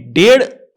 1.5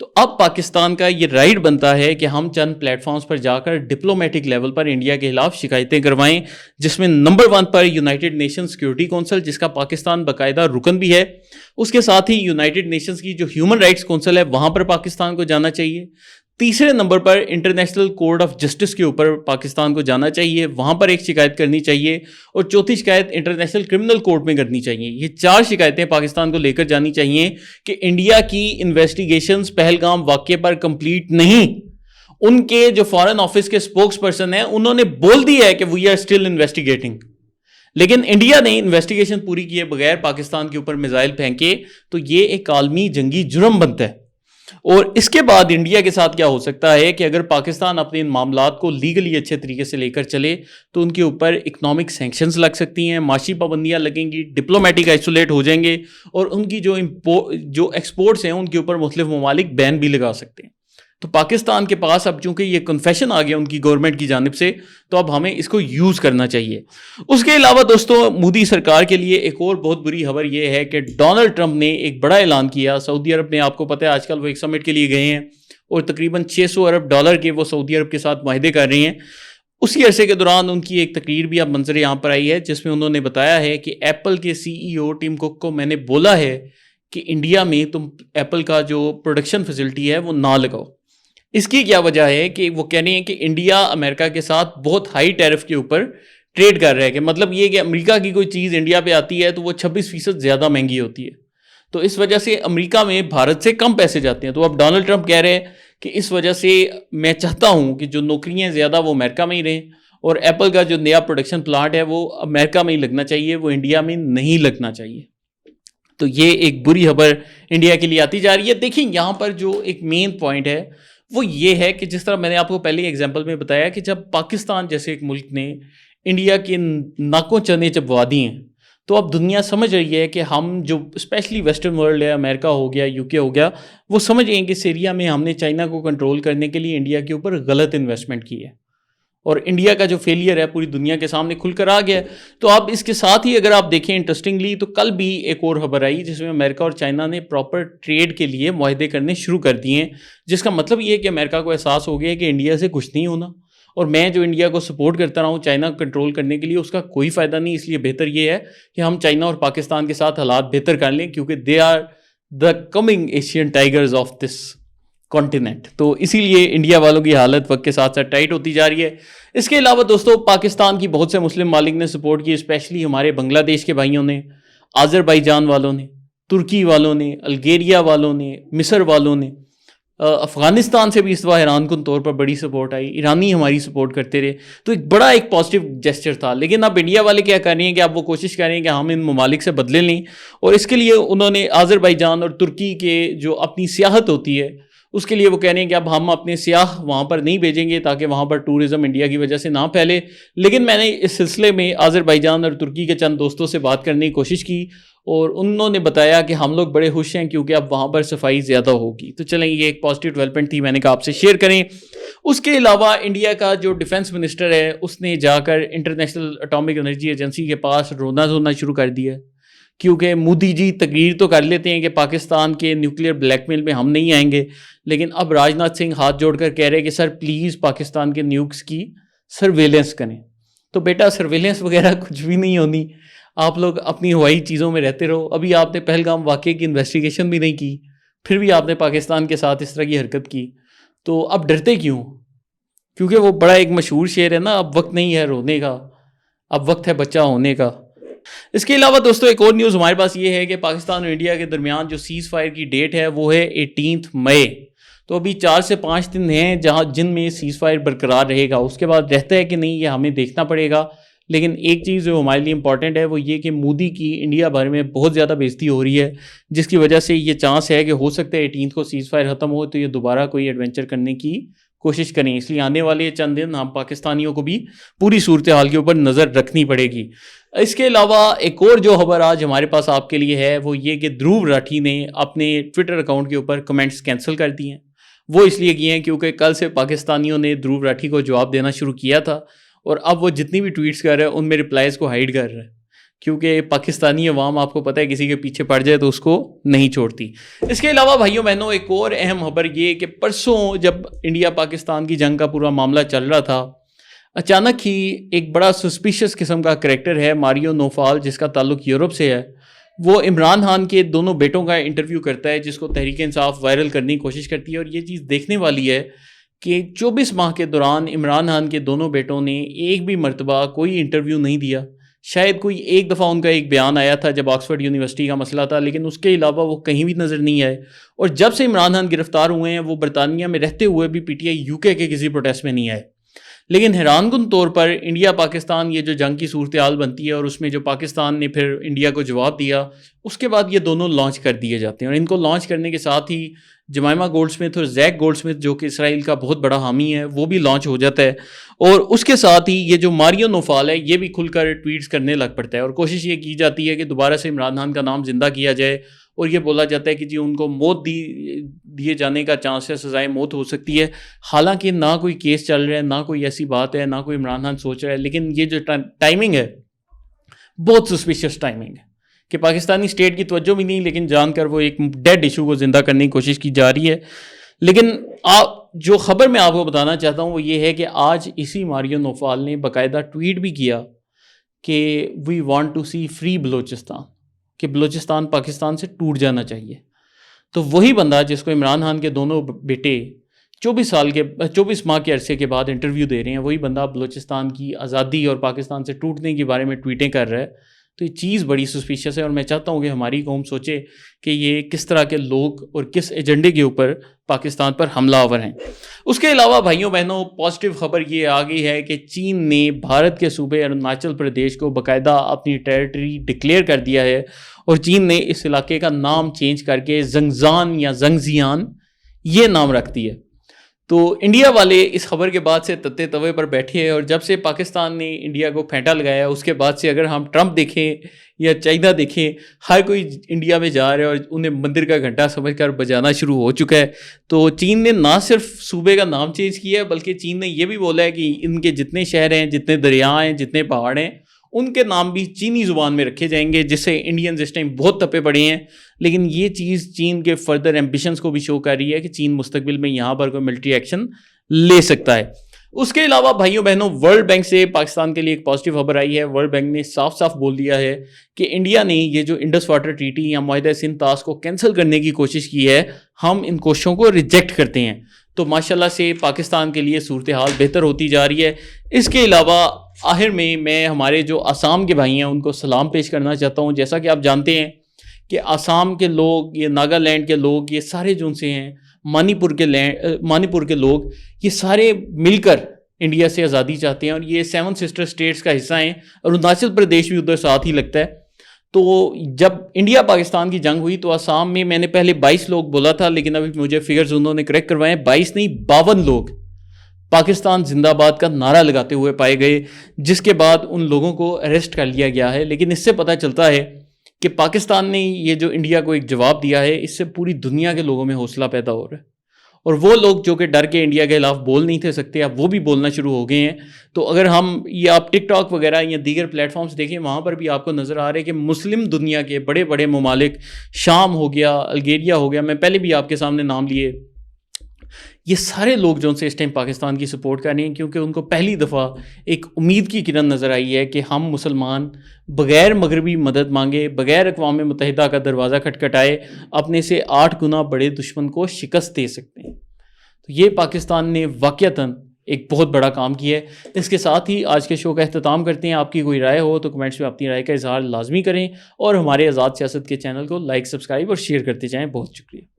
تو اب پاکستان کا یہ رائٹ بنتا ہے کہ ہم چند پلیٹ فارمز پر جا کر ڈپلومیٹک لیول پر انڈیا کے خلاف شکایتیں کروائیں، جس میں نمبر 1 پر یونائٹڈ نیشن سیکورٹی کونسل، جس کا پاکستان باقاعدہ رکن بھی ہے، اس کے ساتھ ہی یونائٹڈ نیشنز کی جو ہیومن رائٹس کونسل ہے وہاں پر پاکستان کو جانا چاہیے۔ تیسرے number per international court of justice کے اوپر پاکستان کو جانا چاہیے، وہاں پر ایک شکایت کرنی چاہیے، اور چوتھی شکایت انٹرنیشنل کرمنل کورٹ میں کرنی چاہیے۔ یہ 4 شکایتیں پاکستان کو لے کر جانی چاہیے کہ انڈیا کی انویسٹیگیشنز پہلگام واقعے پر کمپلیٹ نہیں۔ ان کے جو فارن آفس کے اسپوکس پرسن ہیں انہوں نے بول دیا ہے کہ وی آر اسٹل انویسٹیگیٹنگ، لیکن انڈیا نے انویسٹیگیشن پوری کیے بغیر پاکستان کے اوپر میزائل پھینکے، تو یہ ایک عالمی جنگی جرم بنتا ہے۔ اور اس کے بعد انڈیا کے ساتھ کیا ہو سکتا ہے کہ اگر پاکستان اپنے ان معاملات کو لیگلی اچھے طریقے سے لے کر چلے تو ان کے اوپر اکنامک سینکشنز لگ سکتی ہیں، معاشی پابندیاں لگیں گی، ڈپلومیٹک آئسولیٹ ہو جائیں گے، اور ان کی جو ایکسپورٹس ہیں ان کے اوپر مختلف ممالک بین بھی لگا سکتے ہیں۔ تو پاکستان کے پاس اب چونکہ یہ کنفیشن آ گیا ان کی گورنمنٹ کی جانب سے، تو اب ہمیں اس کو یوز کرنا چاہیے۔ اس کے علاوہ دوستو، مودی سرکار کے لیے ایک اور بہت بری خبر یہ ہے کہ ڈونلڈ ٹرمپ نے ایک بڑا اعلان کیا۔ سعودی عرب نے، آپ کو پتہ ہے آج کل وہ ایک سمٹ کے لیے گئے ہیں اور تقریباً $600 ارب کے وہ سعودی عرب کے ساتھ معاہدے کر رہے ہیں۔ اسی عرصے کے دوران ان کی ایک تقریر بھی اب منظر یہاں پر آئی ہے، جس میں انہوں نے بتایا ہے کہ ایپل کے CEO ٹیم کک کو میں نے بولا ہے کہ انڈیا میں تم ایپل کا جو پروڈکشن فیسلٹی ہے وہ نہ لگاؤ۔ اس کی کیا وجہ ہے کہ وہ کہہ رہے ہیں کہ انڈیا امریکہ کے ساتھ بہت ہائی ٹیرف کے اوپر ٹریڈ کر رہا ہے، کہ مطلب یہ کہ امریکہ کی کوئی چیز انڈیا پہ آتی ہے تو وہ 26% زیادہ مہنگی ہوتی ہے، تو اس وجہ سے امریکہ میں بھارت سے کم پیسے جاتے ہیں۔ تو اب ڈونلڈ ٹرمپ کہہ رہے ہیں کہ اس وجہ سے میں چاہتا ہوں کہ جو نوکریاں زیادہ وہ امریکہ میں ہی رہیں، اور ایپل کا جو نیا پروڈکشن پلانٹ ہے وہ امریکہ میں ہی لگنا چاہیے، وہ انڈیا میں نہیں لگنا چاہیے۔ تو یہ ایک بری خبر انڈیا کے لیے آتی جا رہی ہے۔ دیکھیں یہاں پر جو ایک مین پوائنٹ ہے وہ یہ ہے کہ جس طرح میں نے آپ کو پہلے ایگزامپل میں بتایا کہ جب پاکستان جیسے ایک ملک نے انڈیا کے ناکوں چنے چبوا دی ہیں، تو اب دنیا سمجھ رہی ہے کہ ہم جو اسپیشلی ویسٹرن ورلڈ ہے، امریکہ ہو گیا، UK ہو گیا، وہ سمجھ رہے ہیں کہ سیریا میں ہم نے چائنا کو کنٹرول کرنے کے لیے انڈیا کے اوپر غلط انویسٹمنٹ کی ہے، اور انڈیا کا جو فیلئر ہے پوری دنیا کے سامنے کھل کر آ گیا ہے۔ تو اب اس کے ساتھ ہی اگر آپ دیکھیں انٹرسٹنگلی، تو کل بھی ایک اور خبر آئی جس میں امریکہ اور چائنا نے پراپر ٹریڈ کے لیے معاہدے کرنے شروع کر دیے ہیں، جس کا مطلب یہ ہے کہ امریکہ کو احساس ہو گیا ہے کہ انڈیا سے کچھ نہیں ہونا، اور میں جو انڈیا کو سپورٹ کرتا رہا ہوں چائنا کو کنٹرول کرنے کے لیے، اس کا کوئی فائدہ نہیں۔ اس لیے بہتر یہ ہے کہ ہم چائنا اور پاکستان کے ساتھ حالات بہتر کر لیں، کیونکہ they are the coming Asian tigers of this continent. تو اسی لیے انڈیا والوں کی حالت وقت کے ساتھ ساتھ ٹائٹ ہوتی جا رہی ہے۔ اس کے علاوہ دوستو، پاکستان کی بہت سے مسلم ممالک نے سپورٹ کی، اسپیشلی ہمارے بنگلہ دیش کے بھائیوں نے، آذربائیجان والوں نے، ترکی والوں نے، الجیریا والوں نے، مصر والوں نے، افغانستان سے بھی اس دفعہ حیران کن طور پر بڑی سپورٹ آئی، ایرانی ہماری سپورٹ کرتے رہے، تو ایک بڑا ایک پازیٹیو جیسچر تھا۔ لیکن اب انڈیا والے کیا کر رہے ہیں کہ اب وہ کوشش کر رہے ہیں کہ ہم ان ممالک سے بدلے لیں، اور اس کے لیے انہوں نے آذربائیجان اور ترکی کے جو اپنی سیاحت ہوتی ہے اس کے لیے وہ کہہ رہے ہیں کہ اب ہم اپنے سیاح وہاں پر نہیں بھیجیں گے تاکہ وہاں پر ٹورزم انڈیا کی وجہ سے نہ پھیلے۔ لیکن میں نے اس سلسلے میں آذربائیجان اور ترکی کے چند دوستوں سے بات کرنے کی کوشش کی، اور انہوں نے بتایا کہ ہم لوگ بڑے خوش ہیں کیونکہ اب وہاں پر صفائی زیادہ ہوگی۔ تو چلیں، یہ ایک پازیٹیو ڈیولپمنٹ تھی، میں نے کہا آپ سے شیئر کریں۔ اس کے علاوہ انڈیا کا جو ڈیفنس منسٹر ہے اس نے جا کر انٹرنیشنل اٹامک انرجی ایجنسی کے پاس رونا دھونا شروع کر دیا، کیونکہ مودی جی تقریر تو کر لیتے ہیں کہ پاکستان کے نیوکلیئر بلیک میل میں ہم نہیں آئیں گے، لیکن اب راجناتھ سنگھ ہاتھ جوڑ کر کہہ رہے کہ سر پلیز پاکستان کے نیوکس کی سرویلنس کریں۔ تو بیٹا سرویلنس وغیرہ کچھ بھی نہیں ہونی، آپ لوگ اپنی ہوائی چیزوں میں رہتے رہو۔ ابھی آپ نے پہلگام واقعے کی انویسٹیگیشن بھی نہیں کی، پھر بھی آپ نے پاکستان کے ساتھ اس طرح کی حرکت کی، تو اب ڈرتے کیوں؟ کیونکہ وہ بڑا ایک مشہور شعر ہے نا، اب وقت نہیں ہے رونے کا، اب وقت ہے بچہ ہونے کا۔ اس کے علاوہ دوستو ایک اور نیوز ہمارے پاس یہ ہے کہ پاکستان اور انڈیا کے درمیان جو سیز فائر کی ڈیٹ ہے وہ ہے 18 مئی۔ تو ابھی 4 سے 5 دن ہیں جن میں سیز فائر برقرار رہے گا۔ اس کے بعد رہتا ہے کہ نہیں یہ ہمیں دیکھنا پڑے گا، لیکن ایک چیز جو ہمارے لیے امپورٹنٹ ہے وہ یہ کہ مودی کی انڈیا بھر میں بہت زیادہ بےزتی ہو رہی ہے، جس کی وجہ سے یہ چانس ہے کہ ہو سکتا ہے 18 کو سیز فائر ختم ہو تو یہ دوبارہ کوئی ایڈونچر کرنے کی کوشش کریں۔ اس لیے آنے والے چند دن ہم پاکستانیوں کو بھی پوری صورتحال کے اوپر نظر رکھنی پڑے گی۔ اس کے علاوہ ایک اور جو خبر آج ہمارے پاس آپ کے لیے ہے وہ یہ کہ دھروو راٹھی نے اپنے ٹویٹر اکاؤنٹ کے اوپر کمنٹس کینسل کر دیے ہیں۔ وہ اس لیے کیے ہیں کیونکہ کل سے پاکستانیوں نے دھروو راٹھی کو جواب دینا شروع کیا تھا، اور اب وہ جتنی بھی ٹویٹس کر رہے ہیں ان میں رپلائز کو ہائیڈ کر رہے ہیں، کیونکہ پاکستانی عوام آپ کو پتہ ہے کسی کے پیچھے پڑ جائے تو اس کو نہیں چھوڑتی. اس کے علاوہ بھائیوں بہنوں ایک اور اہم خبر یہ کہ پرسوں جب انڈیا پاکستان کی جنگ کا پورا معاملہ چل رہا تھا، اچانک ہی ایک بڑا سسپیشس قسم کا کریکٹر ہے ماریو نوفال، جس کا تعلق یورپ سے ہے. وہ عمران خان کے دونوں بیٹوں کا انٹرویو کرتا ہے، جس کو تحریک انصاف وائرل کرنے کی کوشش کرتی ہے. اور یہ چیز دیکھنے والی ہے کہ 24 ماہ کے دوران عمران خان کے دونوں بیٹوں نے ایک بھی مرتبہ کوئی انٹرویو نہیں دیا. شاید کوئی ایک دفعہ ان کا ایک بیان آیا تھا جب آکسفورڈ یونیورسٹی کا مسئلہ تھا، لیکن اس کے علاوہ وہ کہیں بھی نظر نہیں آئے. اور جب سے عمران خان گرفتار ہوئے ہیں وہ برطانیہ میں رہتے ہوئے بھی پی ٹی آئی یو کے کسی پروٹیسٹ میں نہیں آئے. لیکن حیران کن طور پر انڈیا پاکستان یہ جو جنگ کی صورتحال بنتی ہے اور اس میں جو پاکستان نے پھر انڈیا کو جواب دیا، اس کے بعد یہ دونوں لانچ کر دیے جاتے ہیں. اور ان کو لانچ کرنے کے ساتھ ہی جمائمہ گولڈ سمتھ اور زیک گولڈ سمتھ جو کہ اسرائیل کا بہت بڑا حامی ہے وہ بھی لانچ ہو جاتا ہے. اور اس کے ساتھ ہی یہ جو ماریو نوفال ہے یہ بھی کھل کر ٹویٹس کرنے لگ پڑتا ہے. اور کوشش یہ کی جاتی ہے کہ دوبارہ سے عمران خان کا نام زندہ کیا جائے. اور یہ بولا جاتا ہے کہ جی ان کو موت دیے جانے کا چانس ہے، سزائے موت ہو سکتی ہے. حالانکہ نہ کوئی کیس چل رہا ہے، نہ کوئی ایسی بات ہے، نہ کوئی عمران خان سوچ رہا ہے. لیکن یہ جو ٹائمنگ ہے بہت سسپیشیس ٹائمنگ ہے کہ پاکستانی اسٹیٹ کی توجہ بھی نہیں، لیکن جان کر وہ ایک ڈیڈ ایشو کو زندہ کرنے کی کوشش کی جا رہی ہے. لیکن جو خبر میں آپ کو بتانا چاہتا ہوں وہ یہ ہے کہ آج اسی ماریو نوفال نے باقاعدہ ٹویٹ بھی کیا کہ we want to see free Balochistan, کہ بلوچستان پاکستان سے ٹوٹ جانا چاہیے. تو وہی بندہ جس کو عمران خان کے دونوں بیٹے 24 ماہ کے عرصے کے بعد انٹرویو دے رہے ہیں، وہی بندہ بلوچستان کی آزادی اور پاکستان سے ٹوٹنے کے بارے میں ٹویٹیں کر رہا ہے. تو یہ چیز بڑی سسپیشیس ہے. اور میں چاہتا ہوں کہ ہماری قوم سوچے کہ یہ کس طرح کے لوگ اور کس ایجنڈے کے اوپر پاکستان پر حملہ آور ہیں. اس کے علاوہ بھائیوں بہنوں پازیٹیو خبر یہ آ گئی ہے کہ چین نے بھارت کے صوبے اروناچل پردیش کو باقاعدہ اپنی ٹیریٹری ڈکلیئر کر دیا ہے. اور چین نے اس علاقے کا نام چینج کر کے زنگزان یا زنگزیان یہ نام رکھ دیا. تو انڈیا والے اس خبر کے بعد سے تتے توے پر بیٹھے ہیں. اور جب سے پاکستان نے انڈیا کو پھینٹا لگایا اس کے بعد سے اگر ہم ٹرمپ دیکھیں یا چائنا دیکھیں، ہر کوئی انڈیا میں جا رہا ہے اور انہیں مندر کا گھنٹہ سمجھ کر بجانا شروع ہو چکا ہے. تو چین نے نہ صرف صوبے کا نام چینج کیا ہے بلکہ چین نے یہ بھی بولا ہے کہ ان کے جتنے شہر ہیں، جتنے دریا ہیں، جتنے پہاڑ ہیں، ان کے نام بھی چینی زبان میں رکھے جائیں گے، جس سے انڈینز اس ٹائم بہت تپے پڑے ہیں. لیکن یہ چیز چین کے فردر ایمبیشنز کو بھی شو کر رہی ہے کہ چین مستقبل میں یہاں پر کوئی ملٹری ایکشن لے سکتا ہے. اس کے علاوہ بھائیوں بہنوں ورلڈ بینک سے پاکستان کے لیے ایک پازیٹیو خبر آئی ہے. ورلڈ بینک نے صاف صاف بول دیا ہے کہ انڈیا نے یہ جو انڈس واٹر ٹریٹی یا معاہدہ سندھ طاس کو کینسل کرنے کی کوشش کی ہے، ہم ان کوششوں کو ریجیکٹ کرتے ہیں. تو ماشاءاللہ سے پاکستان کے لیے صورتحال بہتر ہوتی جا رہی ہے. اس کے علاوہ آخر میں ہمارے جو آسام کے بھائی ہیں ان کو سلام پیش کرنا چاہتا ہوں. جیسا کہ آپ جانتے ہیں کہ آسام کے لوگ، یہ ناگالینڈ کے لوگ، یہ سارے جو ان سے ہیں، منی پور کے لوگ، یہ سارے مل کر انڈیا سے آزادی چاہتے ہیں. اور یہ 7 سسٹر اسٹیٹس کا حصہ ہیں. اروناچل پردیش بھی ادھر ساتھ ہی لگتا ہے. تو جب انڈیا پاکستان کی جنگ ہوئی تو آسام میں نے پہلے 22 لوگ بولا تھا، لیکن ابھی مجھے فگرز انہوں نے کریکٹ کروائے، 22 نہیں 52 لوگ پاکستان زندہ باد کا نعرہ لگاتے ہوئے پائے گئے، جس کے بعد ان لوگوں کو اریسٹ کر لیا گیا ہے. لیکن اس سے پتہ چلتا ہے کہ پاکستان نے یہ جو انڈیا کو ایک جواب دیا ہے، اس سے پوری دنیا کے لوگوں میں حوصلہ پیدا ہو رہا ہے. اور وہ لوگ جو کہ ڈر کے انڈیا کے خلاف بول نہیں تھے سکتے، اب وہ بھی بولنا شروع ہو گئے ہیں. تو اگر ہم یہ آپ ٹک ٹاک وغیرہ یا دیگر پلیٹ فارمز دیکھیں، وہاں پر بھی آپ کو نظر آ رہا ہے کہ مسلم دنیا کے بڑے بڑے ممالک، شام ہو گیا، الجیریا ہو گیا، میں پہلے بھی آپ کے سامنے نام لیے، یہ سارے لوگ جو ان سے اس ٹائم پاکستان کی سپورٹ کر رہے ہیں، کیونکہ ان کو پہلی دفعہ ایک امید کی کرن نظر آئی ہے کہ ہم مسلمان بغیر مغربی مدد مانگے، بغیر اقوام متحدہ کا دروازہ کھٹکھٹائے اپنے سے 8 گنا بڑے دشمن کو شکست دے سکتے ہیں. تو یہ پاکستان نے واقعتاً ایک بہت بڑا کام کیا ہے. اس کے ساتھ ہی آج کے شو کا اختتام کرتے ہیں. آپ کی کوئی رائے ہو تو کمنٹس میں اپنی رائے کا اظہار لازمی کریں، اور ہمارے آزاد سیاست کے چینل کو لائک، سبسکرائب اور شیئر کرتے جائیں. بہت شکریہ.